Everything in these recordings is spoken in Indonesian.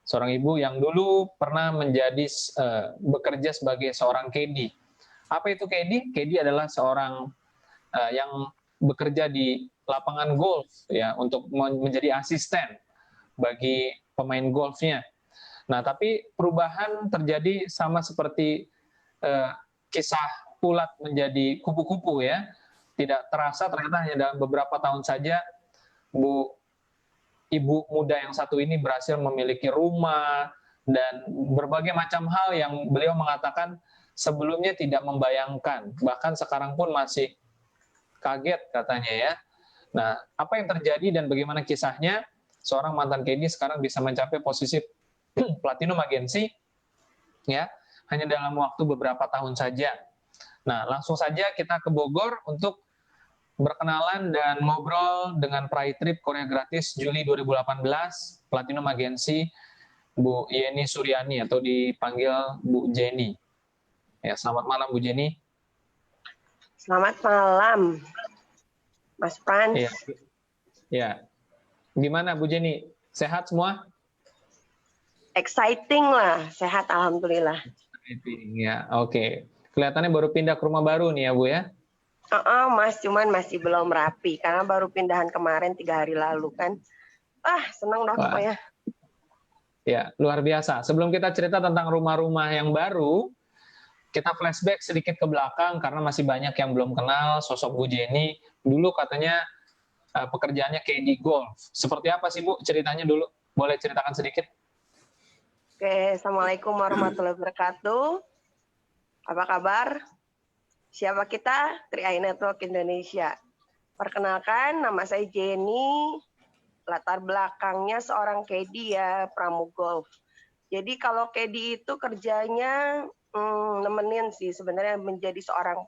seorang ibu yang dulu pernah menjadi bekerja sebagai seorang caddy. Apa itu caddy? Caddy adalah seorang yang bekerja di lapangan golf ya untuk menjadi asisten bagi pemain golfnya. Nah, tapi perubahan terjadi sama seperti kisah ulat menjadi kupu-kupu ya. Tidak terasa ternyata hanya dalam beberapa tahun saja ibu muda yang satu ini berhasil memiliki rumah dan berbagai macam hal yang beliau mengatakan sebelumnya tidak membayangkan. Bahkan sekarang pun masih kaget katanya ya. Nah, apa yang terjadi dan bagaimana kisahnya? Seorang mantan caddy sekarang bisa mencapai posisi platinum agensi ya, hanya dalam waktu beberapa tahun saja. Nah, langsung saja kita ke Bogor untuk berkenalan dan ngobrol dengan Pride Trip Korea Gratis Juli 2018, Platinum Agensi Bu Yeni Suryani atau dipanggil Bu Jenny. Ya, selamat malam Bu Jenny. Selamat malam, Mas Frans. Ya. Gimana Bu Jenny? Sehat semua? Exciting lah, sehat alhamdulillah. Exciting ya, oke. Kelihatannya baru pindah ke rumah baru nih ya Bu ya? Mas, cuman masih belum rapi karena baru pindahan kemarin 3 hari lalu kan. Senang dong pokoknya. Ya, luar biasa. Sebelum kita cerita tentang rumah-rumah yang baru, kita flashback sedikit ke belakang karena masih banyak yang belum kenal sosok Bu Jenny. Dulu katanya pekerjaannya caddy golf. Seperti apa sih Bu ceritanya dulu? Boleh ceritakan sedikit? Oke, Assalamualaikum warahmatullahi wabarakatuh. Apa kabar? Siapa kita? 3i Network Indonesia. Perkenalkan, nama saya Jenny. Latar belakangnya seorang caddy ya, pramu golf. Jadi kalau caddy itu kerjanya nemenin sih sebenarnya, menjadi seorang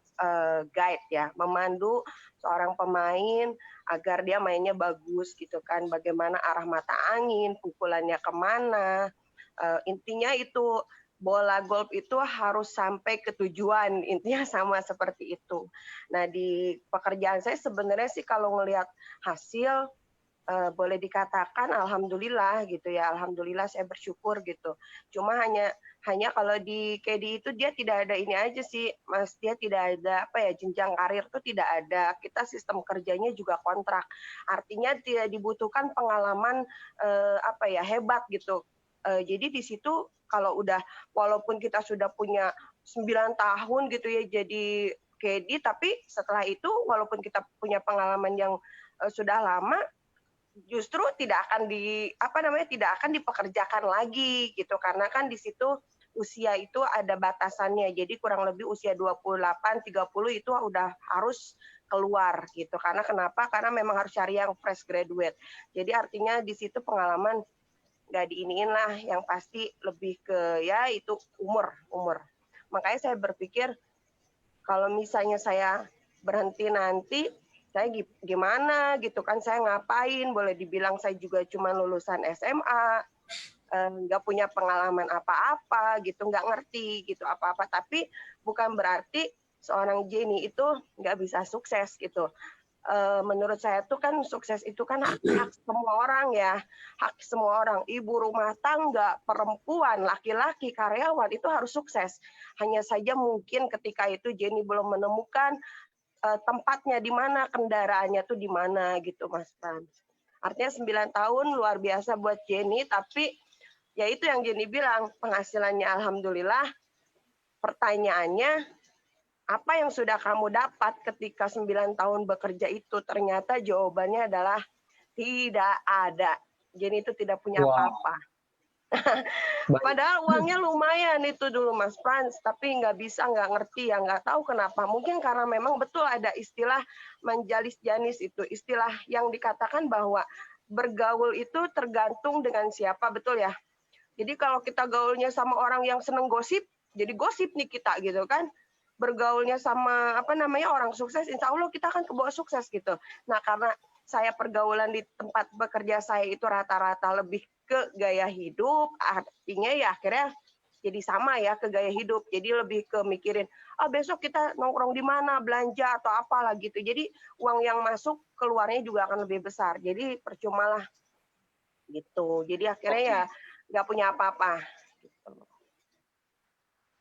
guide ya, memandu seorang pemain agar dia mainnya bagus gitu kan, bagaimana arah mata angin, pukulannya kemana, intinya itu bola golf itu harus sampai ke tujuan, intinya sama seperti itu. Nah di pekerjaan saya sebenarnya sih kalau ngelihat hasil boleh dikatakan alhamdulillah gitu ya, alhamdulillah saya bersyukur gitu. Cuma hanya kalau di KD itu dia tidak ada ini aja sih Mas, dia tidak ada jenjang karir tuh tidak ada. Kita sistem kerjanya juga kontrak, artinya tidak dibutuhkan pengalaman hebat gitu. Jadi di situ kalau udah, walaupun kita sudah punya 9 tahun gitu ya jadi KD, tapi setelah itu walaupun kita punya pengalaman yang sudah lama, justru tidak akan tidak akan dipekerjakan lagi gitu, karena kan di situ usia itu ada batasannya. Jadi kurang lebih usia 28 30 itu udah harus keluar gitu. Karena kenapa? Karena memang harus cari yang fresh graduate. Jadi artinya di situ pengalaman nggak diiniin lah, yang pasti lebih ke ya itu umur. Makanya saya berpikir kalau misalnya saya berhenti nanti, saya gimana gitu kan, saya ngapain, boleh dibilang saya juga cuma lulusan SMA, nggak punya pengalaman apa-apa gitu, nggak ngerti gitu apa-apa, tapi bukan berarti seorang Jenny itu nggak bisa sukses gitu. Menurut saya tuh kan sukses itu kan hak semua orang ya, hak semua orang, ibu rumah tangga, perempuan, laki-laki, karyawan itu harus sukses. Hanya saja mungkin ketika itu Jenny belum menemukan tempatnya di mana, kendaraannya tuh di mana gitu Mas Frans. Artinya 9 tahun luar biasa buat Jenny, tapi ya itu yang Jenny bilang, penghasilannya alhamdulillah. Pertanyaannya, apa yang sudah kamu dapat ketika 9 tahun bekerja itu? Ternyata jawabannya adalah tidak ada. Jenny itu tidak punya apa-apa. Padahal uangnya lumayan itu dulu Mas Frans, tapi nggak ngerti ya, nggak tahu kenapa. Mungkin karena memang betul ada istilah menjalis janis, itu istilah yang dikatakan bahwa bergaul itu tergantung dengan siapa, betul ya. Jadi kalau kita gaulnya sama orang yang seneng gosip, jadi gosip nih kita gitu kan. Bergaulnya sama orang sukses, insya Allah kita akan kebawa sukses gitu. Nah karena saya pergaulan di tempat bekerja saya itu rata-rata lebih ke gaya hidup, artinya ya akhirnya jadi sama ya ke gaya hidup. Jadi lebih ke mikirin, besok kita nongkrong di mana, belanja atau apalah gitu. Jadi uang yang masuk keluarnya juga akan lebih besar. Jadi percumalah gitu. Jadi akhirnya ya nggak punya apa-apa.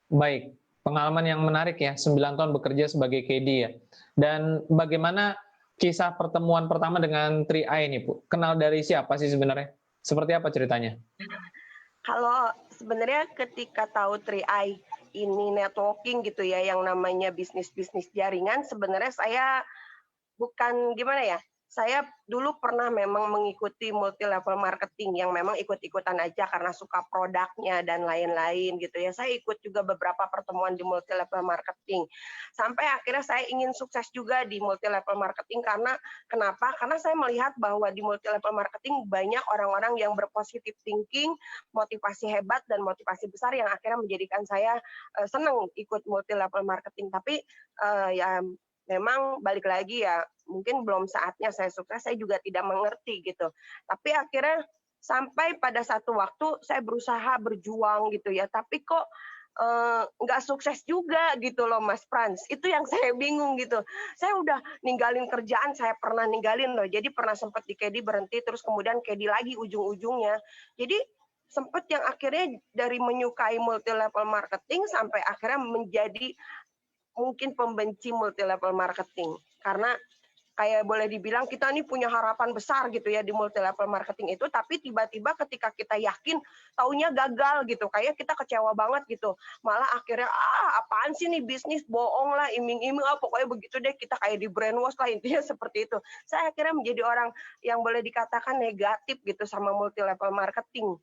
Baik, pengalaman yang menarik ya, 9 tahun bekerja sebagai KD ya. Dan bagaimana kisah pertemuan pertama dengan Tri Eye ini, Bu? Kenal dari siapa sih sebenarnya? Seperti apa ceritanya? Kalau sebenarnya ketika tahu Tri Eye ini networking gitu ya, yang namanya bisnis-bisnis jaringan, sebenarnya saya bukan gimana ya, saya dulu pernah memang mengikuti multi level marketing yang memang ikut-ikutan aja karena suka produknya dan lain-lain gitu ya. Saya ikut juga beberapa pertemuan di multi level marketing. Sampai akhirnya saya ingin sukses juga di multi level marketing karena kenapa? Karena saya melihat bahwa di multi level marketing banyak orang-orang yang berpositif thinking, motivasi hebat dan motivasi besar yang akhirnya menjadikan saya senang ikut multi level marketing. Tapi ya memang balik lagi ya, mungkin belum saatnya saya sukses, saya juga tidak mengerti gitu. Tapi akhirnya sampai pada satu waktu saya berusaha berjuang gitu ya, tapi kok nggak sukses juga gitu loh Mas Frans. Itu yang saya bingung gitu. Saya udah ninggalin kerjaan, saya pernah ninggalin loh. Jadi pernah sempat di KD berhenti, terus kemudian KD lagi ujung-ujungnya. Jadi sempat yang akhirnya dari menyukai multi level marketing sampai akhirnya menjadi mungkin pembenci multi level marketing karena kayak boleh dibilang kita nih punya harapan besar gitu ya di multi level marketing itu, tapi tiba-tiba ketika kita yakin taunya gagal gitu, kayak kita kecewa banget gitu, malah akhirnya apaan sih nih bisnis, bohong lah, iming-iming pokoknya begitu deh, kita kayak di brainwash lah, intinya seperti itu. Saya akhirnya menjadi orang yang boleh dikatakan negatif gitu sama multi level marketing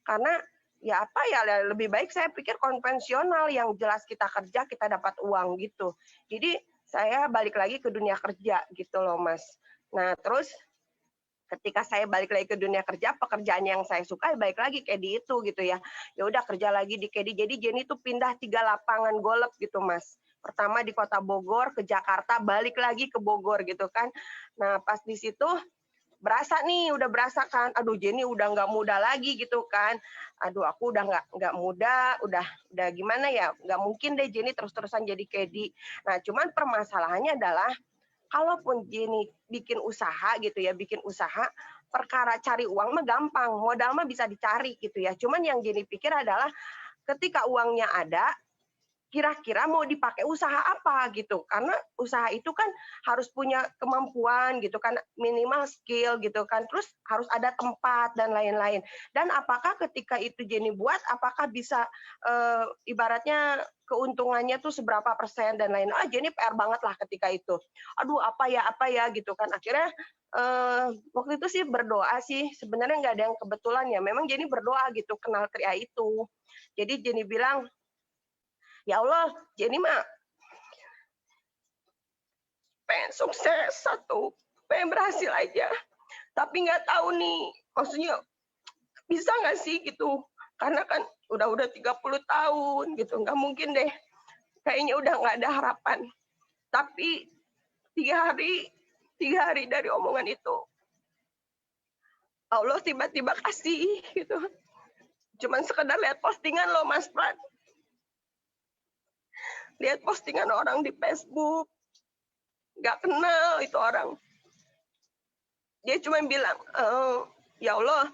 karena ya apa ya, lebih baik saya pikir konvensional yang jelas kita kerja kita dapat uang gitu. Jadi saya balik lagi ke dunia kerja gitu loh Mas. Nah terus ketika saya balik lagi ke dunia kerja, pekerjaan yang saya suka balik lagi kayak di itu gitu ya. Ya udah kerja lagi di KD. Jadi Jenny tuh pindah 3 lapangan golf gitu Mas. Pertama di Kota Bogor, ke Jakarta, balik lagi ke Bogor gitu kan. Nah pas di situ udah berasa kan, aduh Jenny udah nggak muda lagi gitu kan, aduh aku udah nggak muda, udah gimana ya, nggak mungkin deh Jenny terus-terusan jadi KD. Nah cuman permasalahannya adalah, kalaupun Jenny bikin usaha gitu ya, perkara cari uang mah gampang, modal mah bisa dicari gitu ya, cuman yang Jenny pikir adalah ketika uangnya ada, kira-kira mau dipakai usaha apa gitu, karena usaha itu kan harus punya kemampuan gitu kan, minimal skill gitu kan, terus harus ada tempat dan lain-lain. Dan apakah ketika itu Jenny buat, apakah bisa ibaratnya keuntungannya tuh seberapa persen dan lain. Jenny PR banget lah ketika itu. Aduh apa ya gitu kan. Akhirnya waktu itu sih berdoa sih, sebenarnya nggak ada yang kebetulan ya. Memang Jenny berdoa gitu kenal Tria itu. Jadi Jenny bilang, ya Allah, Jenny mah pengen sukses satu, pengen berhasil aja. Tapi nggak tahu nih, maksudnya bisa nggak sih gitu. Karena kan udah 30 tahun gitu, nggak mungkin deh. Kayaknya udah nggak ada harapan. Tapi 3 hari dari omongan itu, Allah tiba-tiba kasih gitu. Cuman sekedar lihat postingan loh Mas Pran. Lihat postingan orang di Facebook, nggak kenal itu orang. Dia cuma bilang, ya Allah,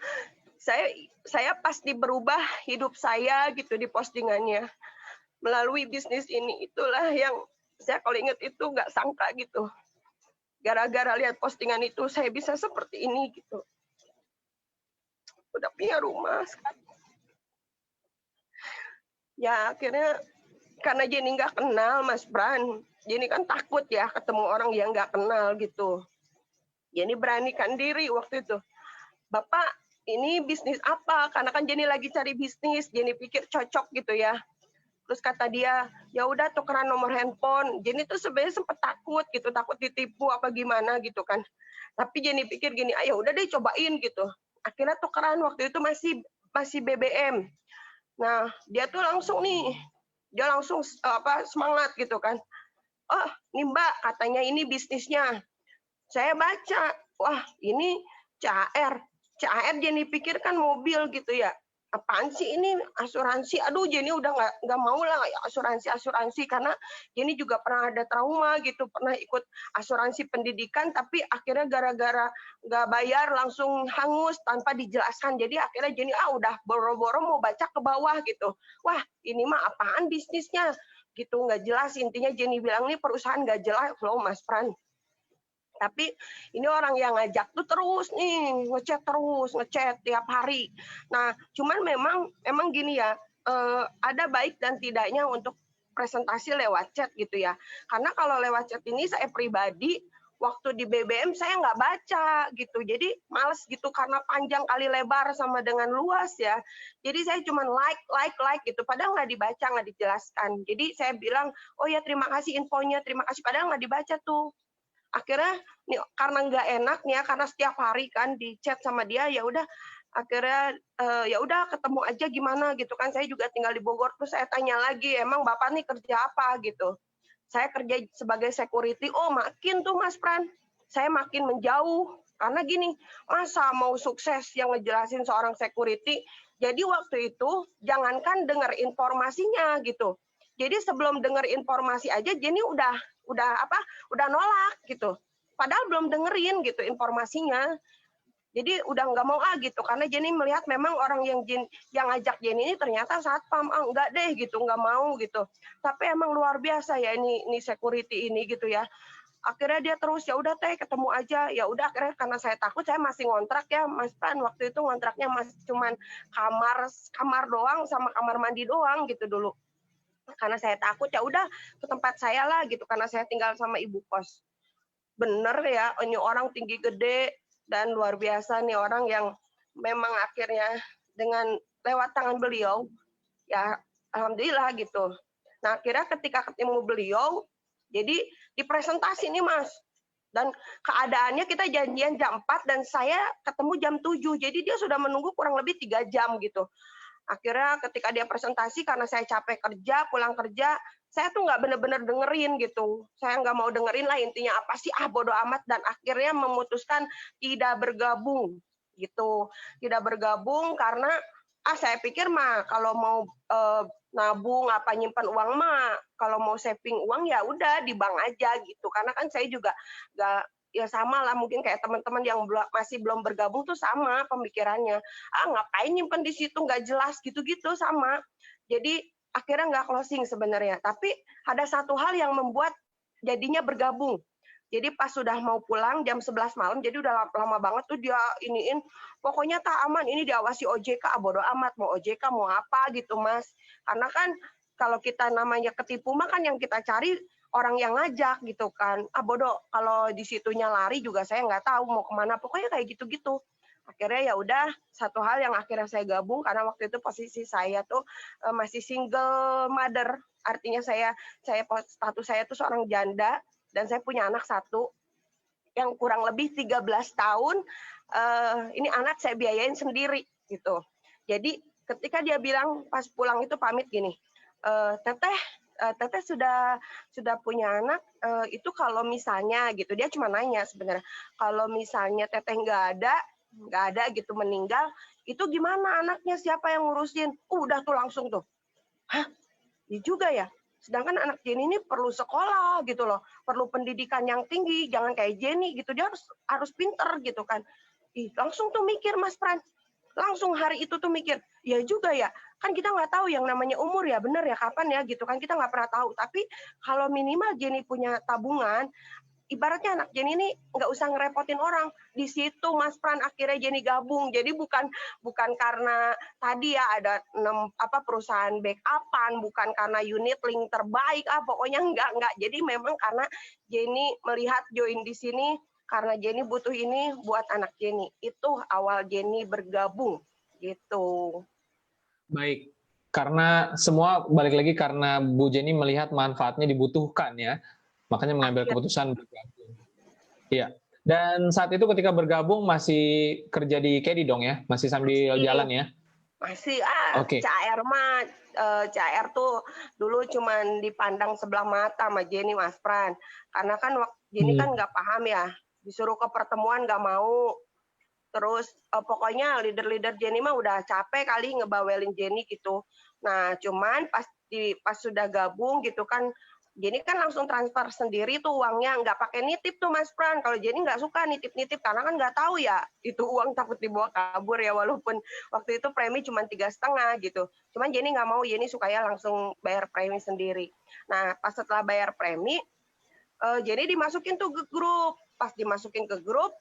saya pasti berubah hidup saya gitu di postingannya melalui bisnis ini. Itulah yang saya kalau ingat itu nggak sangka gitu. Gara-gara lihat postingan itu saya bisa seperti ini gitu. Udah punya rumah sekarang. Ya akhirnya karena Jenny nggak kenal Mas Bran, Jenny kan takut ya ketemu orang yang nggak kenal gitu. Jenny beranikan diri waktu itu. Bapak, ini bisnis apa? Karena kan Jenny lagi cari bisnis, Jenny pikir cocok gitu ya. Terus kata dia, ya udah tukeran nomor handphone. Jenny tuh sebenarnya sempat takut gitu, takut ditipu apa gimana gitu kan. Tapi Jenny pikir gini, ayo udah deh cobain gitu. Akhirnya tukeran waktu itu masih BBM. Nah, dia tuh langsung semangat gitu kan. Oh, nih Mbak, katanya ini bisnisnya. Saya baca, wah ini CAR Jenny pikir kan mobil gitu ya. apaan sih ini asuransi, aduh Jenny udah nggak mau lah asuransi karena Jenny juga pernah ada trauma gitu, pernah ikut asuransi pendidikan tapi akhirnya gara-gara nggak bayar langsung hangus tanpa dijelaskan, jadi akhirnya Jenny udah boro-boro mau baca ke bawah gitu, wah ini mah apaan bisnisnya gitu, nggak jelas, intinya Jenny bilang ini perusahaan nggak jelas loh Mas Pran. Tapi ini orang yang ngajak tuh terus nih, ngechat tiap hari. Nah, cuman memang gini ya, ada baik dan tidaknya untuk presentasi lewat chat gitu ya. Karena kalau lewat chat ini saya pribadi, waktu di BBM saya nggak baca gitu. Jadi males gitu karena panjang kali lebar sama dengan luas ya. Jadi saya cuma like gitu. Padahal nggak dibaca, nggak dijelaskan. Jadi saya bilang, oh ya terima kasih infonya, terima kasih. Padahal nggak dibaca tuh. Akhirnya nih karena nggak enaknya karena setiap hari kan di chat sama dia, ya udah akhirnya ya udah ketemu aja gimana gitu kan, saya juga tinggal di Bogor, terus saya tanya lagi emang bapak nih kerja apa gitu, saya kerja sebagai security. Oh makin tuh Mas Pran, saya makin menjauh karena gini, masa mau sukses yang ngejelasin seorang security, jadi waktu itu jangankan dengar informasinya gitu, jadi sebelum dengar informasi aja Jenny udah nolak gitu. Padahal belum dengerin gitu informasinya. Jadi udah nggak mau gitu karena Jenny melihat memang orang yang ngajak Jenny ini ternyata satpam, enggak deh gitu, nggak mau gitu. Tapi emang luar biasa ya ini security ini gitu ya. Akhirnya dia terus ya udah teh ketemu aja, ya udah akhirnya karena saya takut, saya masih ngontrak ya Mas Pan, waktu itu ngontraknya masih cuman kamar doang sama kamar mandi doang gitu dulu. Karena saya takut ya udah ke tempat saya lah gitu karena saya tinggal sama ibu kos. Bener ya, ini orang tinggi gede dan luar biasa nih orang yang memang akhirnya dengan lewat tangan beliau ya alhamdulillah gitu. Nah akhirnya ketika ketemu beliau jadi dipresentasi nih Mas. Dan keadaannya kita janjian jam 4 dan saya ketemu jam 7. Jadi dia sudah menunggu kurang lebih 3 jam gitu. Akhirnya ketika dia presentasi karena saya capek kerja, pulang kerja, saya tuh nggak benar-benar dengerin gitu. Saya nggak mau dengerin lah intinya apa sih, bodo amat, dan akhirnya memutuskan tidak bergabung gitu. Tidak bergabung karena saya pikir mah kalau mau nabung apa nyimpan uang mah, kalau mau saving uang ya udah di bank aja gitu. Karena kan saya juga nggak, ya sama lah mungkin kayak teman-teman yang masih belum bergabung tuh sama pemikirannya. Ngapain nyimpen di situ nggak jelas gitu-gitu sama. Jadi akhirnya nggak closing sebenarnya. Tapi ada satu hal yang membuat jadinya bergabung. Jadi pas sudah mau pulang jam 11 malam, jadi udah lama banget tuh dia iniin, pokoknya tak aman, ini diawasi OJK, bodo amat, mau OJK, mau apa gitu Mas. Karena kan kalau kita namanya ketipu mah kan yang kita cari orang yang ngajak gitu kan. Bodoh, kalau di situnya lari juga saya nggak tahu mau kemana, pokoknya kayak gitu-gitu. Akhirnya ya udah, satu hal yang akhirnya saya gabung karena waktu itu posisi saya tuh masih single mother, artinya saya status saya tuh seorang janda dan saya punya anak satu yang kurang lebih 13 tahun. Ini anak saya biayain sendiri gitu. Jadi ketika dia bilang pas pulang itu pamit gini, Teteh sudah punya anak, itu kalau misalnya gitu, dia cuma nanya sebenarnya, kalau misalnya Teteh nggak ada gitu meninggal, itu gimana anaknya, siapa yang ngurusin? Udah tuh langsung tuh, hah? Iya juga ya. Sedangkan anak Jenny ini perlu sekolah gitu loh, perlu pendidikan yang tinggi, jangan kayak Jenny gitu, dia harus pinter gitu kan. Langsung tuh mikir Mas Pran, langsung hari itu tuh mikir, ya juga ya, kan kita nggak tahu yang namanya umur ya, bener ya kapan ya gitu kan, kita nggak pernah tahu. Tapi kalau minimal Jenny punya tabungan, ibaratnya anak Jenny ini nggak usah ngerepotin orang. Di situ Mas Pran akhirnya Jenny gabung. Jadi bukan karena tadi ya ada 6 perusahaan backupan, bukan karena unit link terbaik, pokoknya enggak. Jadi memang karena Jenny melihat join di sini karena Jenny butuh ini buat anak Jenny. Itu awal Jenny bergabung gitu. Baik, karena semua balik lagi karena Bu Jenny melihat manfaatnya dibutuhkan ya, makanya mengambil keputusan bergabung. Iya. Dan saat itu ketika bergabung masih kerja di Kedi dong ya, masih sambil jalan ya? Masih Oke. CR mah CR tuh dulu cuman dipandang sebelah mata sama Jenny Mas Pran, karena kan Jenny kan nggak paham ya, disuruh ke pertemuan nggak mau. Terus pokoknya leader-leader Jenny mah udah capek kali ngebawelin Jenny gitu. Nah, cuman pas sudah gabung gitu kan, Jenny kan langsung transfer sendiri tuh uangnya, nggak pakai nitip tuh Mas Pran. Kalau Jenny nggak suka nitip-nitip karena kan nggak tahu ya itu uang takut dibawa kabur ya, walaupun waktu itu premi cuma 3,5 gitu. Cuman Jenny nggak mau, Jenny sukanya langsung bayar premi sendiri. Nah, pas setelah bayar premi, Jenny dimasukin tuh ke grup. Pas dimasukin ke grup,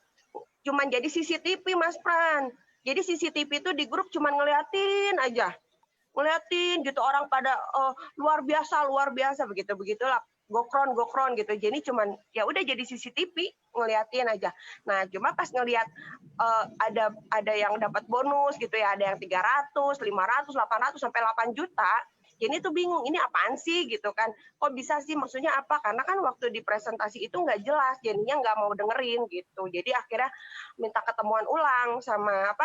cuman jadi CCTV Mas Pran. Jadi CCTV itu di grup cuman ngeliatin aja. Ngeliatin gitu orang pada luar biasa begitulah gokron gitu. Jadi cuman ya udah jadi CCTV ngeliatin aja. Nah, cuma pas ngeliat ada yang dapat bonus gitu ya, ada yang 300, 500, 800 sampai 8 juta. Jadi tuh bingung, ini apaan sih gitu kan? Kok bisa sih, maksudnya apa? Karena kan waktu di presentasi itu nggak jelas, jadinya nggak mau dengerin gitu. Jadi akhirnya minta ketemuan ulang sama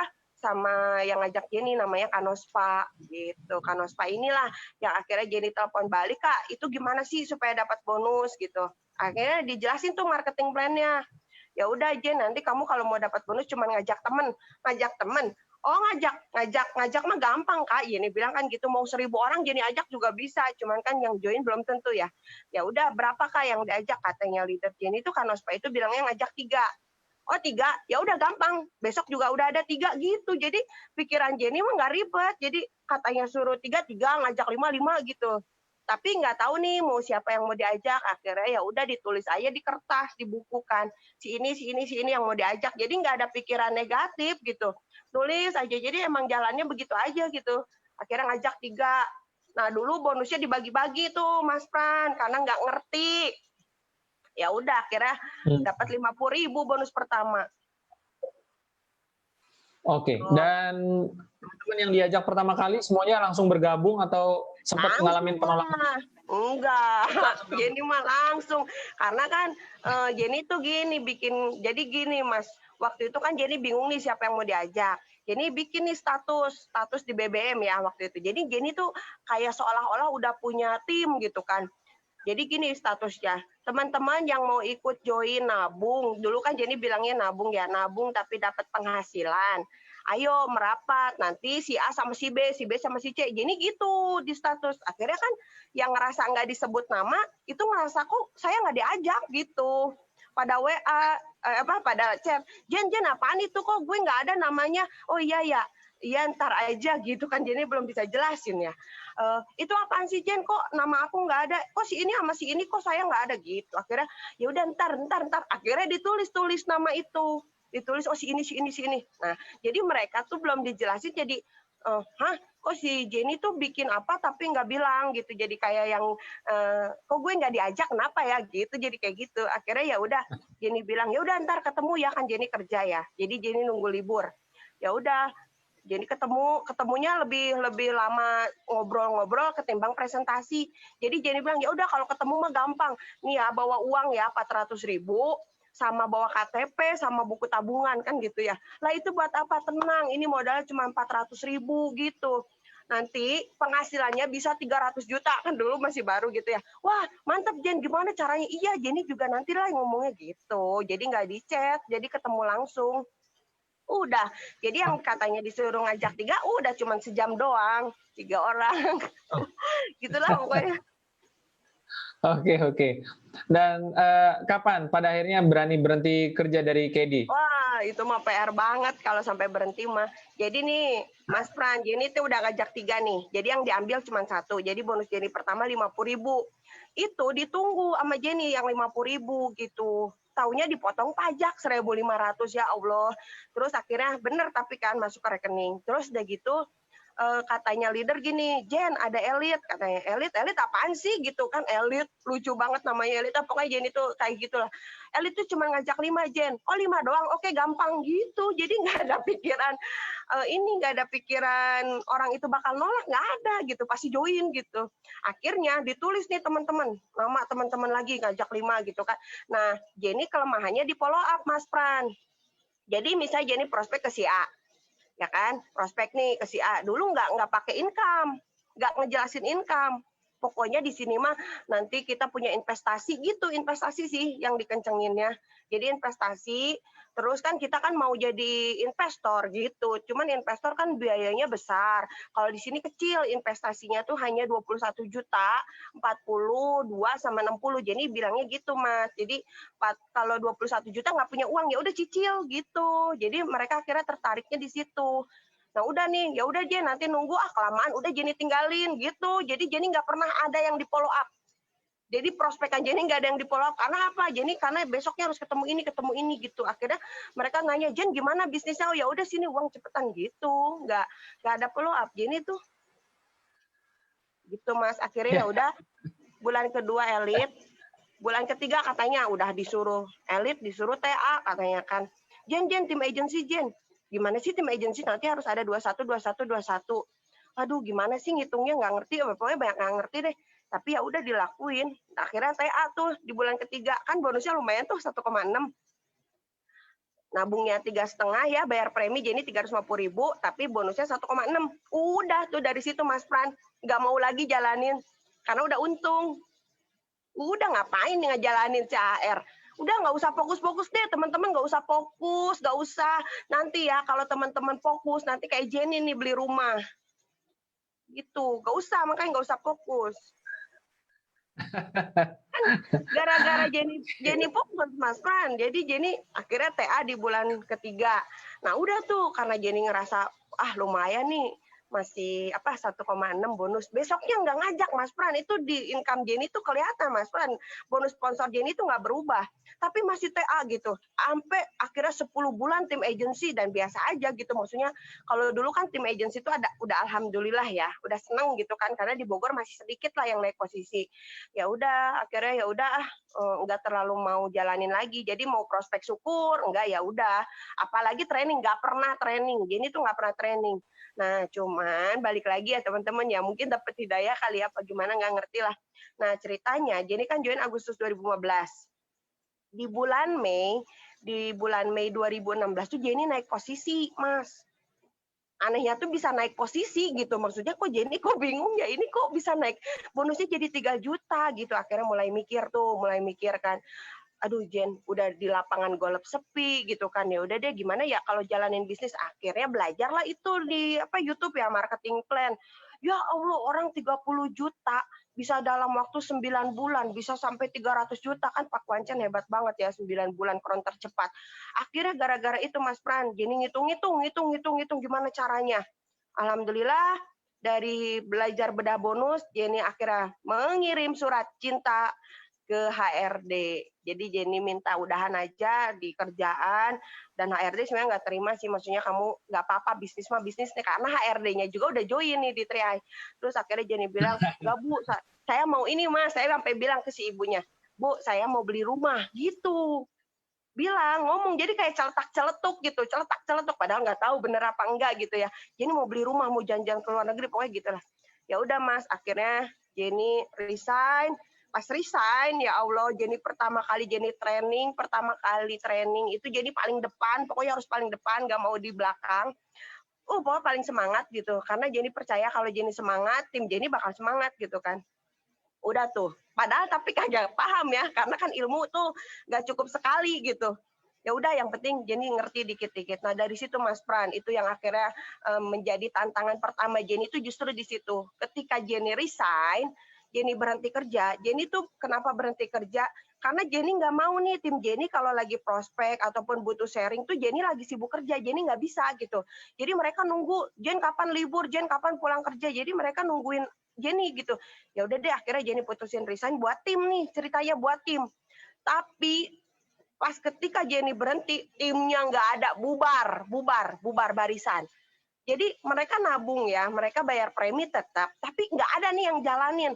yang ngajak Jenny, namanya Kanospa gitu. Kanospa inilah yang akhirnya Jenny telepon balik, Kak, itu gimana sih supaya dapat bonus gitu. Akhirnya dijelasin tuh marketing plan-nya. Ya udah Jen, nanti kamu kalau mau dapat bonus cuma ngajak temen. Oh, ngajak mah gampang Kak. Jenny bilang kan gitu, mau 1.000 orang Jenny ajak juga bisa, cuman kan yang join belum tentu ya. Ya udah, berapa Kak yang diajak, katanya leader Jenny itu Kanospa itu bilangnya ngajak 3. Oh 3, ya udah gampang. Besok juga udah ada 3 gitu. Jadi pikiran Jenny mah nggak ribet. Jadi katanya suruh 3, ngajak 5 gitu. Tapi nggak tahu nih mau siapa yang mau diajak. Akhirnya ya udah ditulis aja di kertas, dibukukan. Si ini yang mau diajak. Jadi nggak ada pikiran negatif gitu. Tulis aja. Jadi emang jalannya begitu aja gitu. Akhirnya ngajak 3. Nah dulu bonusnya dibagi-bagi tuh Mas Pran karena nggak ngerti. Ya udah akhirnya dapat 50.000 bonus pertama. Oke, dan teman-teman yang diajak pertama kali semuanya langsung bergabung atau sempat ngalamin penolakan? Enggak, Jenny mah langsung. Karena kan Jenny tuh jadi gini Mas, waktu itu kan Jenny bingung nih siapa yang mau diajak. Jenny bikin nih status di BBM ya waktu itu. Jadi Jenny tuh kayak seolah-olah udah punya tim gitu kan. Jadi gini statusnya, teman-teman yang mau ikut join nabung, dulu kan Jenny bilangnya nabung tapi dapat penghasilan. Ayo merapat, nanti si A sama si B sama si C. Jenny gitu di status. Akhirnya kan yang ngerasa nggak disebut nama, itu ngerasa kok saya nggak diajak gitu. Pada WA, pada chat, Jen apaan itu kok gue nggak ada namanya? Oh iya ntar aja gitu kan, Jenny belum bisa jelasin ya. Itu apaan sih Jen, kok nama aku nggak ada, kok si ini sama si ini kok saya nggak ada gitu. Akhirnya ya udah ntar, akhirnya ditulis nama itu, oh si ini. Nah jadi mereka tuh belum dijelasin, jadi kok si Jenny tuh bikin apa tapi nggak bilang gitu, jadi kayak yang kok gue nggak diajak kenapa ya gitu, jadi kayak gitu. Akhirnya ya udah Jenny bilang ya udah ntar ketemu ya, kan Jenny kerja ya, jadi Jenny nunggu libur. Ya udah jadi ketemunya lebih lama ngobrol ketimbang presentasi. Jadi Jenny bilang ya udah kalau ketemu mah gampang. Nih ya bawa uang ya 400.000 sama bawa KTP sama buku tabungan kan gitu ya. Lah itu buat apa? Tenang, ini modalnya cuma 400.000 gitu. Nanti penghasilannya bisa 300 juta kan, dulu masih baru gitu ya. Wah mantap Jen, gimana caranya? Iya Jenny juga nanti lah ngomongnya gitu. Jadi nggak di chat, jadi ketemu langsung. Udah, jadi yang katanya disuruh ngajak 3, udah cuma sejam doang, 3 orang. Gitulah pokoknya. Oke. Dan kapan pada akhirnya berani berhenti kerja dari KD? Wah, itu mah PR banget kalau sampai berhenti mah. Jadi nih, Mas Pran, Jenny tuh udah ngajak 3 nih. Jadi yang diambil cuma 1. Jadi bonus Jenny pertama 50.000. Itu ditunggu sama Jenny yang 50.000 gitu. Taunya dipotong pajak 1.500, ya Allah. Terus akhirnya bener tapi kan masuk ke rekening. Terus udah gitu katanya leader gini, Jen ada elit, katanya elit apaan sih gitu kan, elit lucu banget namanya elit, pokoknya Jen itu kayak gitulah. Elit tuh cuma ngajak 5 Jen, oh 5 doang, oke gampang gitu. Jadi nggak ada pikiran nggak ada pikiran orang itu bakal nolak, nggak ada gitu, pasti join gitu. Akhirnya ditulis nih teman-teman, nama teman-teman lagi ngajak 5 gitu kan. Nah Jenny kelemahannya di follow up Mas Pran. Jadi misalnya Jenny prospek ke si A, ya kan, prospek nih ke si A, dulu nggak pakai income, nggak ngejelasin income. Pokoknya di sini mah nanti kita punya investasi gitu, investasi sih yang dikencenginnya. Jadi investasi, terus kan kita kan mau jadi investor gitu. Cuman investor kan biayanya besar. Kalau di sini kecil, investasinya tuh hanya 21 juta, 42 sama 60. Jadi bilangnya gitu, Mas. Jadi kalau 21 juta nggak punya uang, ya udah cicil gitu. Jadi mereka akhirnya tertariknya di situ. Nah udah nih, ya udah Jen, nanti nunggu kelamaan, udah Jenny tinggalin gitu. Jadi Jenny nggak pernah ada yang di follow up. Jadi prospekan Jenny nggak ada yang di follow up. Karena apa? Jenny karena besoknya harus ketemu ini gitu. Akhirnya mereka nanya, Jen gimana bisnisnya? Oh ya udah sini uang cepetan gitu. Nggak ada follow up. Jenny tuh gitu Mas. Akhirnya ya udah bulan kedua elit. Bulan ketiga katanya udah disuruh elit, disuruh TA katanya kan. Jen tim agency Jen. Gimana sih tim agency nanti harus ada 21, 21, 21. Aduh gimana sih ngitungnya nggak ngerti, pokoknya banyak nggak ngerti deh. Tapi ya udah dilakuin. Akhirnya TA tuh di bulan ketiga kan bonusnya lumayan tuh 1,6. Nabungnya 3,5 ya, bayar premi jadi 350.000, tapi bonusnya 1,6. Udah tuh dari situ Mas Pran, nggak mau lagi jalanin karena udah untung. Udah ngapain ngejalanin CAR? Udah nggak usah fokus-fokus deh teman-teman, nggak usah fokus, nggak usah nanti ya kalau teman-teman fokus nanti kayak Jenny nih beli rumah gitu, nggak usah, makanya nggak usah fokus. Kan gara-gara Jenny fokus Mas Pran, jadi Jenny akhirnya TA di bulan ketiga. Nah udah tuh karena Jenny ngerasa lumayan nih masih 1,6 bonus. Besoknya nggak ngajak Mas Pran, itu di income Jenny tuh kelihatan Mas Pran. Bonus sponsor Jenny itu nggak berubah, tapi masih TA gitu. Sampai akhirnya 10 bulan tim agency dan biasa aja gitu. Maksudnya kalau dulu kan tim agency itu udah alhamdulillah ya, udah seneng gitu kan karena di Bogor masih sedikit lah yang naik posisi. Ya udah akhirnya ya udah nggak terlalu mau jalanin lagi. Jadi mau prospek syukur, enggak ya udah. Apalagi training, nggak pernah training. Jenny tuh nggak pernah training. Nah, cuman balik lagi ya teman-teman ya, mungkin dapat hidayah kali ya, apa gimana nggak ngerti lah. Nah, ceritanya, Jenny kan join Agustus 2015. Di bulan Mei 2016 tuh Jenny naik posisi, Mas. Anehnya tuh bisa naik posisi gitu. Maksudnya kok Jenny kok bingung ya, ini kok bisa naik bonusnya jadi 3 juta gitu. Akhirnya mulai mikir kan. Aduh Jen, udah di lapangan golf sepi gitu kan, ya udah deh gimana ya kalau jalanin bisnis. Akhirnya belajarlah itu di YouTube ya, marketing plan. Ya Allah, orang 30 juta bisa dalam waktu 9 bulan bisa sampai 300 juta kan. Pak Wancan hebat banget ya, 9 bulan kron tercepat. Akhirnya gara-gara itu Mas Pran, Jenny ngitung gimana caranya. Alhamdulillah dari belajar bedah bonus, Jenny akhirnya mengirim surat cinta ke HRD. Jadi Jenny minta udahan aja di kerjaan, dan HRD sebenarnya nggak terima sih, maksudnya kamu nggak apa-apa bisnis mah bisnis nih, karena HRD-nya juga udah join nih di Triai. Terus akhirnya Jenny bilang, nggak Bu, saya mau ini Mas, saya sampai bilang ke si ibunya, Bu saya mau beli rumah gitu. Ngomong jadi kayak celetak-celetuk gitu, celetak-celetuk padahal nggak tahu bener apa enggak gitu ya. Jenny mau beli rumah, mau jalan-jalan ke luar negeri, pokoknya gitu lah. Ya udah Mas, akhirnya Jenny resign. Pas resign, ya Allah, Jenny pertama kali training itu Jenny paling depan, pokoknya harus paling depan, nggak mau di belakang. Pokoknya paling semangat gitu, karena Jenny percaya kalau Jenny semangat, tim Jenny bakal semangat gitu kan. Udah tuh, padahal tapi kagak paham ya, karena kan ilmu tuh nggak cukup sekali gitu. Ya udah, yang penting Jenny ngerti dikit-dikit. Nah dari situ Mas Pran, itu yang akhirnya menjadi tantangan pertama Jenny itu justru di situ. Ketika Jenny resign, Jenny berhenti kerja. Jenny tuh kenapa berhenti kerja? Karena Jenny nggak mau nih tim Jenny kalau lagi prospek ataupun butuh sharing tuh Jenny lagi sibuk kerja, Jenny nggak bisa gitu. Jadi mereka nunggu Jen kapan libur, Jen kapan pulang kerja. Jadi mereka nungguin Jenny gitu. Ya udah deh, akhirnya Jenny putusin resign buat tim nih, ceritanya buat tim. Tapi pas ketika Jenny berhenti, timnya nggak ada, bubar barisan. Jadi mereka nabung ya, mereka bayar premi tetap, tapi nggak ada nih yang jalanin.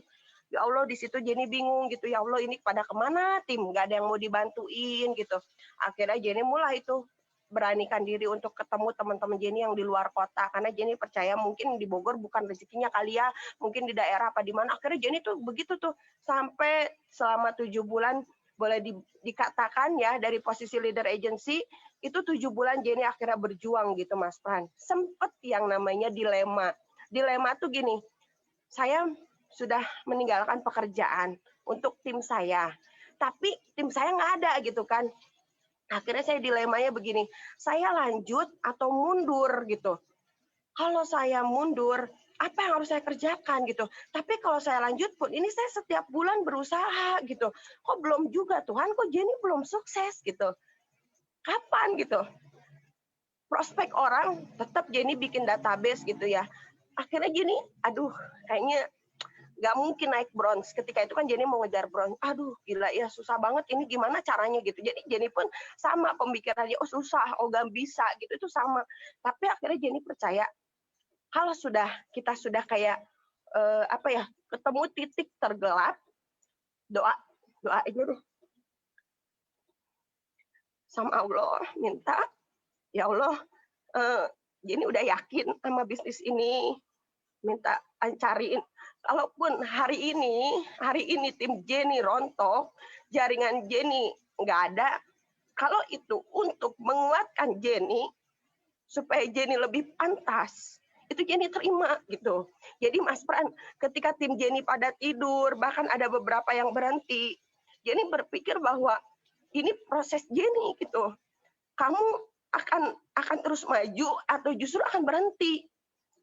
Ya Allah, di situ Jenny bingung gitu, ya Allah ini pada kemana tim, nggak ada yang mau dibantuin gitu. Akhirnya Jenny mulai itu beranikan diri untuk ketemu teman-teman Jenny yang di luar kota, karena Jenny percaya mungkin di Bogor bukan rezekinya kali ya, mungkin di daerah apa di mana. Akhirnya Jenny tuh begitu tuh sampai selama 7 bulan, boleh dikatakan ya dari posisi leader agency itu 7 bulan Jenny akhirnya berjuang gitu Mas Pran. Sempet yang namanya dilema tuh gini, saya sudah meninggalkan pekerjaan untuk tim saya. Tapi tim saya nggak ada gitu kan. Akhirnya saya dilemanya begini, saya lanjut atau mundur gitu. Kalau saya mundur, apa yang harus saya kerjakan gitu. Tapi kalau saya lanjut pun, ini saya setiap bulan berusaha gitu. Kok belum juga Tuhan, kok Jenny belum sukses gitu. Kapan gitu? Prospek orang, tetap Jenny bikin database gitu ya. Akhirnya Jenny, aduh kayaknya nggak mungkin naik bronze. Ketika itu kan Jenny mau ngejar bronze. Aduh gila ya, susah banget ini gimana caranya gitu. Jadi Jenny pun sama pemikirannya, oh susah, oh nggak bisa gitu, itu sama. Tapi akhirnya Jenny percaya, kalau kita sudah kayak ketemu titik tergelap, doa aja deh sama Allah, minta ya Allah, Jenny udah yakin sama bisnis ini, minta cariin. Kalaupun hari ini tim Jenny rontok, jaringan Jenny nggak ada, kalau itu untuk menguatkan Jenny supaya Jenny lebih pantas, itu Jenny terima gitu. Jadi Mas Pran, ketika tim Jenny pada tidur, bahkan ada beberapa yang berhenti, Jenny berpikir bahwa ini proses Jenny gitu. Kamu akan terus maju atau justru akan berhenti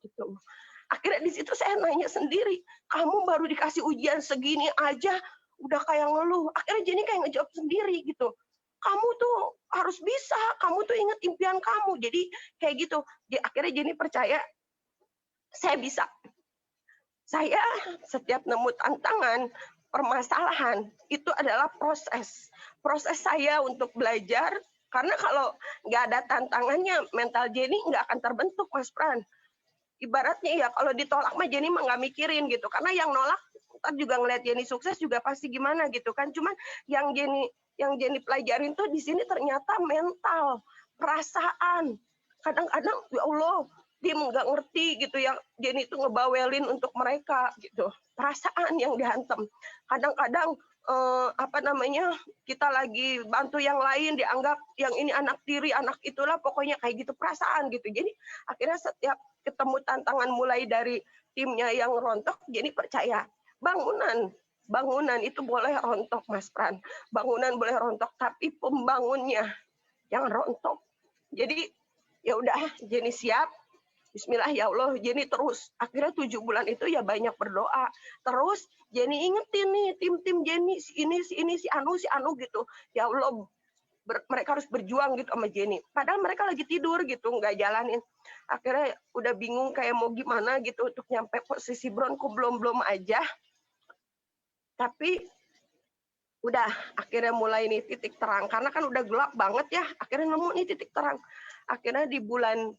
gitu. Akhirnya di situ saya nanya sendiri, kamu baru dikasih ujian segini aja udah kayak ngeluh. Akhirnya Jenny kayak ngejawab sendiri gitu. Kamu tuh harus bisa, kamu tuh ingat impian kamu. Jadi kayak gitu. Akhirnya Jenny percaya saya bisa. Saya setiap nemu tantangan, permasalahan, itu adalah proses. Proses saya untuk belajar, karena kalau nggak ada tantangannya, mental Jenny nggak akan terbentuk, Mas Pran. Ibaratnya ya, kalau ditolak mah Jenny mah nggak mikirin gitu. Karena yang nolak, ntar juga ngeliat Jenny sukses juga pasti gimana gitu kan. Cuman yang Jenny pelajarin tuh di sini ternyata mental, perasaan. Kadang-kadang, ya Allah, dia nggak ngerti gitu ya, Jenny itu ngebawelin untuk mereka gitu, perasaan yang dihantam. Kadang-kadang kita lagi bantu yang lain dianggap yang ini anak tiri, anak itulah, pokoknya kayak gitu perasaan gitu. Jadi akhirnya setiap ketemu tantangan mulai dari timnya yang rontok, Jenny percaya bangunan itu boleh rontok, Mas Pran. Bangunan boleh rontok, tapi pembangunnya yang rontok. Jadi ya udah, Jenny siap. Bismillah ya Allah, Jenny terus. Akhirnya 7 bulan itu ya banyak berdoa. Terus Jenny ingetin nih tim-tim Jenny, si ini, si Anu gitu. Ya Allah, mereka harus berjuang gitu sama Jenny. Padahal mereka lagi tidur gitu, nggak jalanin. Akhirnya udah bingung kayak mau gimana gitu untuk nyampe posisi bron, kok belum aja. Tapi udah akhirnya mulai nih titik terang. Karena kan udah gelap banget ya, akhirnya nemu nih titik terang. Akhirnya di bulan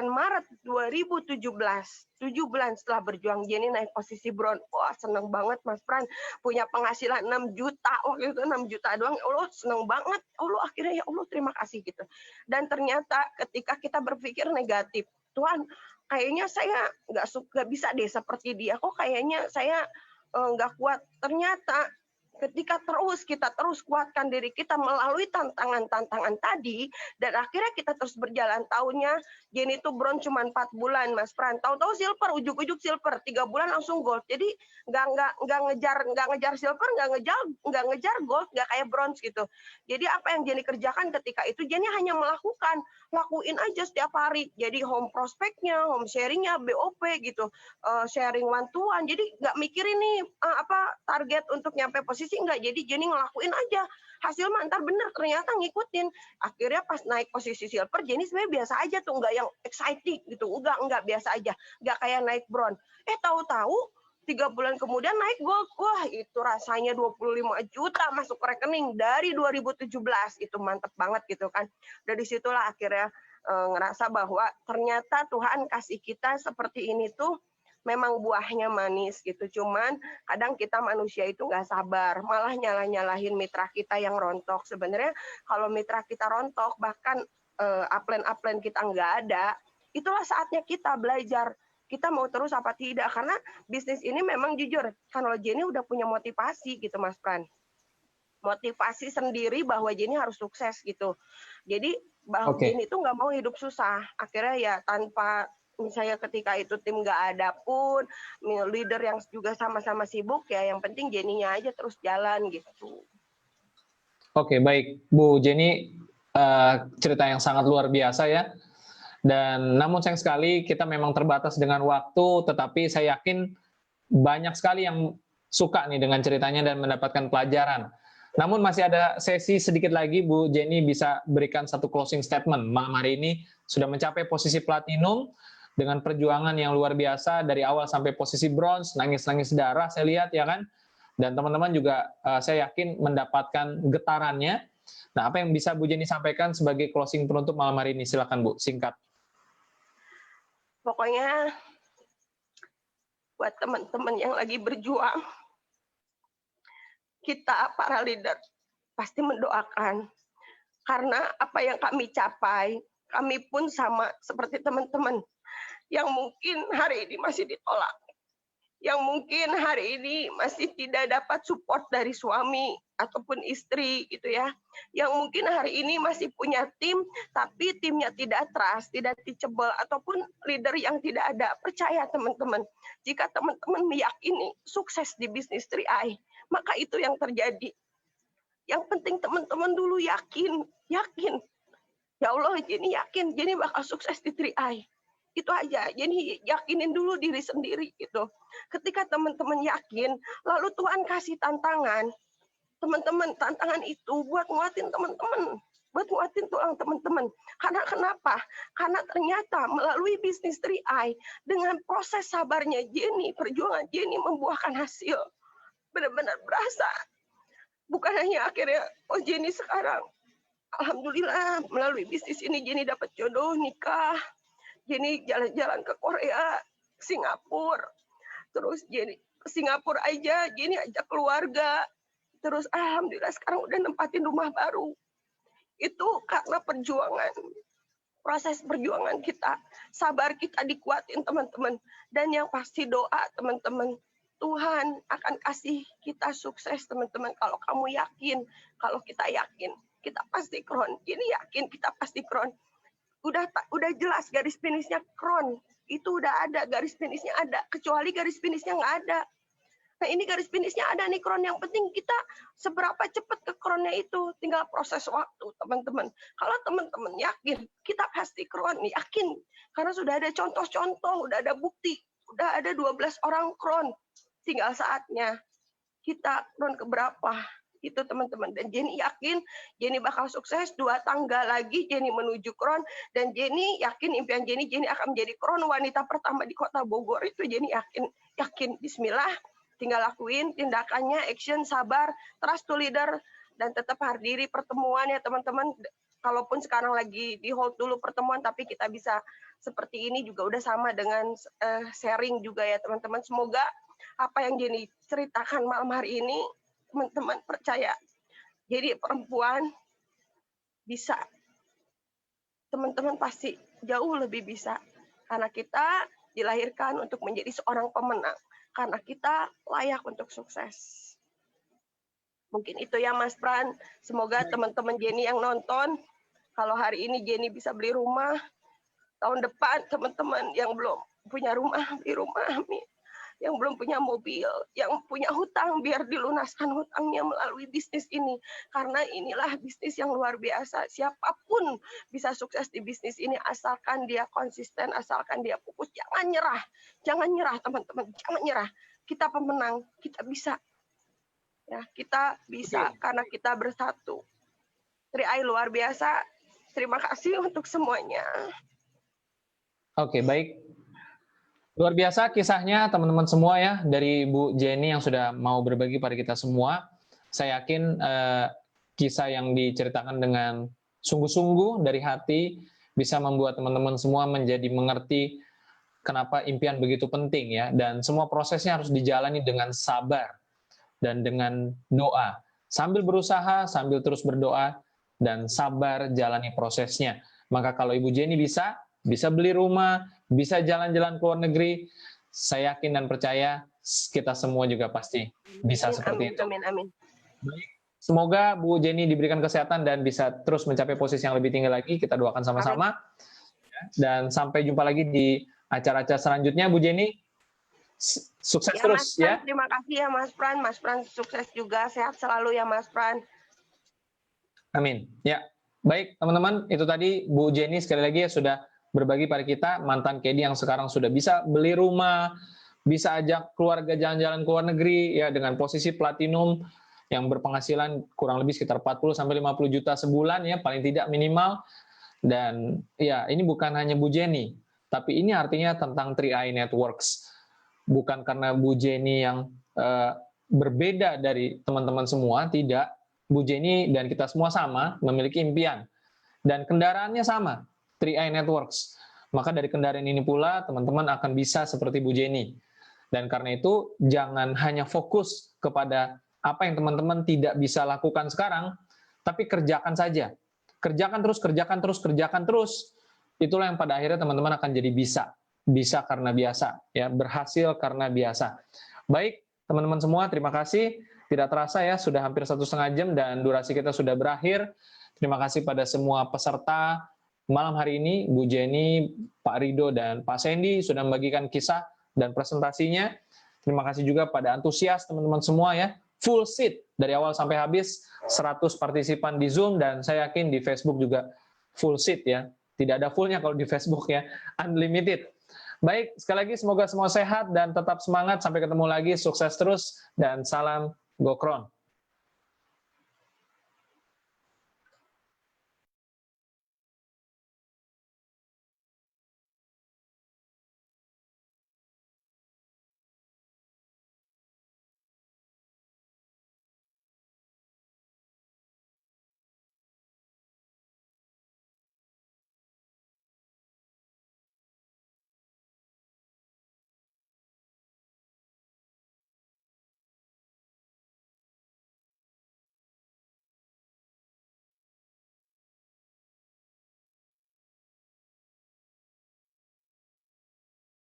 Maret 2017, 7 bulan setelah berjuang, Jenny naik posisi bron. Wah, seneng banget Mas Pran. Punya penghasilan 6 juta, waktu itu 6 juta doang. Allah, seneng banget. Allah, akhirnya ya Allah, terima kasih gitu. Dan ternyata ketika kita berpikir negatif, Tuhan, kayaknya saya nggak bisa deh seperti dia. Kok kayaknya saya nggak kuat. Ternyata ketika kita terus kuatkan diri kita melalui tantangan-tantangan tadi, dan akhirnya kita terus berjalan. Tahunnya Jenny itu bronze cuma 4 bulan, Mas Pran. Tahu-tahu silver, ujuk-ujuk silver, 3 bulan langsung gold. Jadi nggak ngejar silver, nggak ngejar gold, nggak kayak bronze gitu. Jadi apa yang Jenny kerjakan ketika itu, Jenny hanya lakuin aja setiap hari. Jadi home prospeknya, home sharingnya, BOP gitu, sharing one to one. Jadi nggak mikirin nih target untuk nyampe posisi, enggak. Jadi Jenny ngelakuin aja, hasil mah ntar bener, ternyata ngikutin. Akhirnya pas naik posisi silver, Jenny sebenarnya biasa aja tuh, enggak yang exciting gitu, enggak biasa aja, enggak kayak naik bronze. Tahu-tahu 3 bulan kemudian naik gold. Wah, itu rasanya 25 juta masuk ke rekening dari 2017. Itu mantep banget gitu kan. Dari situlah akhirnya ngerasa bahwa ternyata Tuhan kasih kita seperti ini tuh memang buahnya manis gitu. Cuman kadang kita manusia itu nggak sabar, malah nyalahin mitra kita yang rontok. Sebenarnya kalau mitra kita rontok, bahkan upline kita nggak ada, itulah saatnya kita belajar. Kita mau terus apa tidak, karena bisnis ini memang jujur, kalau Jenny udah punya motivasi gitu Mas Pran. Motivasi sendiri bahwa Jenny harus sukses gitu. Jadi bahwa Jenny itu nggak mau hidup susah. Akhirnya ya tanpa misalnya ketika itu tim nggak ada pun, leader yang juga sama-sama sibuk, ya yang penting Jenny-nya aja terus jalan gitu. Oke, baik. Bu Jenny, cerita yang sangat luar biasa ya. Dan namun sayang sekali kita memang terbatas dengan waktu, tetapi saya yakin banyak sekali yang suka nih dengan ceritanya dan mendapatkan pelajaran. Namun masih ada sesi sedikit lagi, Bu Jenny bisa berikan satu closing statement. Malam hari ini sudah mencapai posisi platinum, dengan perjuangan yang luar biasa dari awal sampai posisi bronze, nangis-nangis darah saya lihat ya kan. Dan teman-teman juga saya yakin mendapatkan getarannya. Nah, apa yang bisa Bu Jenny sampaikan sebagai closing penutup malam hari ini? Silakan Bu, singkat. Pokoknya buat teman-teman yang lagi berjuang, kita para leader pasti mendoakan. Karena apa yang kami capai, kami pun sama seperti teman-teman yang mungkin hari ini masih ditolak, yang mungkin hari ini masih tidak dapat support dari suami ataupun istri gitu ya, yang mungkin hari ini masih punya tim tapi timnya tidak trust, tidak teachable, ataupun leader yang tidak ada. Percaya teman-teman, jika teman-teman meyakini sukses di bisnis 3i, maka itu yang terjadi. Yang penting teman-teman dulu yakin. Ya Allah, Jenny yakin Jenny bakal sukses di 3i. Itu aja. Jadi yakinin dulu diri sendiri gitu. Ketika teman-teman yakin, lalu Tuhan kasih tantangan. Teman-teman, tantangan itu buat nguatin teman-teman. Buat nguatin tulang teman-teman. Karena kenapa? Karena ternyata melalui bisnis 3i, dengan proses sabarnya Jenny, perjuangan Jenny membuahkan hasil. Benar-benar berasa. Bukan hanya akhirnya, oh Jenny sekarang, alhamdulillah melalui bisnis ini Jenny dapat jodoh, nikah. Jenny jalan-jalan ke Korea, Singapura, terus Jenny ke Singapura aja, Jenny ajak keluarga, terus alhamdulillah sekarang udah nempatin rumah baru. Itu karena perjuangan, proses perjuangan kita, sabar kita dikuatin teman-teman, dan yang pasti doa teman-teman. Tuhan akan kasih kita sukses teman-teman kalau kamu yakin, kalau kita yakin, kita pasti kron. Jenny yakin kita pasti kron. Udah jelas garis finishnya kron, itu udah ada garis finishnya ada, kecuali garis finishnya nggak ada. Nah ini garis finishnya ada nih kron, yang penting kita seberapa cepat ke kronnya itu, tinggal proses waktu teman-teman. Kalau teman-teman yakin kita pasti kron, yakin karena sudah ada contoh-contoh, udah ada bukti, udah ada 12 orang kron, tinggal saatnya kita kron keberapa. Itu teman-teman, dan Jenny yakin Jenny bakal sukses. 2 tangga lagi Jenny menuju kron, dan Jenny yakin impian Jenny akan menjadi kron wanita pertama di kota Bogor. Itu Jenny yakin. Bismillah, tinggal lakuin tindakannya, action, sabar, trust to leader, dan tetap hadiri pertemuan ya teman-teman. Kalaupun sekarang lagi di hold dulu pertemuan, tapi kita bisa seperti ini juga udah sama dengan sharing juga ya teman-teman. Semoga apa yang Jenny ceritakan malam hari ini, teman-teman percaya, jadi perempuan bisa, teman-teman pasti jauh lebih bisa, karena kita dilahirkan untuk menjadi seorang pemenang, karena kita layak untuk sukses. Mungkin itu ya Mas Pran, semoga teman-teman Jenny yang nonton, kalau hari ini Jenny bisa beli rumah, tahun depan teman-teman yang belum punya rumah, beli rumah, yang belum punya mobil, yang punya hutang, biar dilunaskan hutangnya melalui bisnis ini. Karena inilah bisnis yang luar biasa. Siapapun bisa sukses di bisnis ini, asalkan dia konsisten, asalkan dia fokus. Jangan nyerah teman-teman, jangan nyerah. Kita pemenang, kita bisa. Ya, kita bisa karena kita bersatu. 3i luar biasa. Terima kasih untuk semuanya. Oke, baik. Luar biasa kisahnya teman-teman semua ya, dari Bu Jenny yang sudah mau berbagi pada kita semua. Saya yakin kisah yang diceritakan dengan sungguh-sungguh dari hati bisa membuat teman-teman semua menjadi mengerti kenapa impian begitu penting ya, dan semua prosesnya harus dijalani dengan sabar dan dengan doa. Sambil berusaha, sambil terus berdoa, dan sabar jalani prosesnya. Maka kalau Ibu Jenny bisa beli rumah, bisa jalan-jalan ke luar negeri, saya yakin dan percaya kita semua juga pasti bisa seperti itu. Amin. Baik. Semoga Bu Jenny diberikan kesehatan dan bisa terus mencapai posisi yang lebih tinggi lagi. Kita doakan sama-sama. Dan sampai jumpa lagi di acara-acara selanjutnya. Bu Jenny, sukses Ya, terus Mas Pran, ya. terima kasih ya Mas Pran. Mas Pran sukses juga, sehat selalu ya Mas Pran. Amin. Ya, baik teman-teman, itu tadi Bu Jenny sekali lagi ya sudah berbagi pada kita, mantan KD yang sekarang sudah bisa beli rumah, bisa ajak keluarga jalan-jalan ke luar negeri ya dengan posisi platinum yang berpenghasilan kurang lebih sekitar 40 sampai 50 juta sebulan ya paling tidak minimal. Dan ya ini bukan hanya Bu Jenny, tapi ini artinya tentang 3i Networks. Bukan karena Bu Jenny yang berbeda dari teman-teman semua, tidak. Bu Jenny dan kita semua sama memiliki impian dan kendaraannya sama, 3i Networks. Maka dari kendaraan ini pula teman-teman akan bisa seperti Bu Jenny. Dan karena itu jangan hanya fokus kepada apa yang teman-teman tidak bisa lakukan sekarang, tapi kerjakan saja. Kerjakan terus, kerjakan terus, kerjakan terus. Itulah yang pada akhirnya teman-teman akan jadi bisa. Bisa karena biasa, ya, berhasil karena biasa. Baik, teman-teman semua, terima kasih. Tidak terasa ya, sudah hampir 1,5 jam dan durasi kita sudah berakhir. Terima kasih pada semua peserta malam hari ini, Bu Jenny, Pak Rido, dan Pak Sandy sudah membagikan kisah dan presentasinya. Terima kasih juga pada antusias teman-teman semua ya. Full seat dari awal sampai habis, 100 partisipan di Zoom, dan saya yakin di Facebook juga full seat ya. Tidak ada fullnya kalau di Facebook ya, unlimited. Baik, sekali lagi semoga semua sehat dan tetap semangat. Sampai ketemu lagi, sukses terus, dan salam Gokron.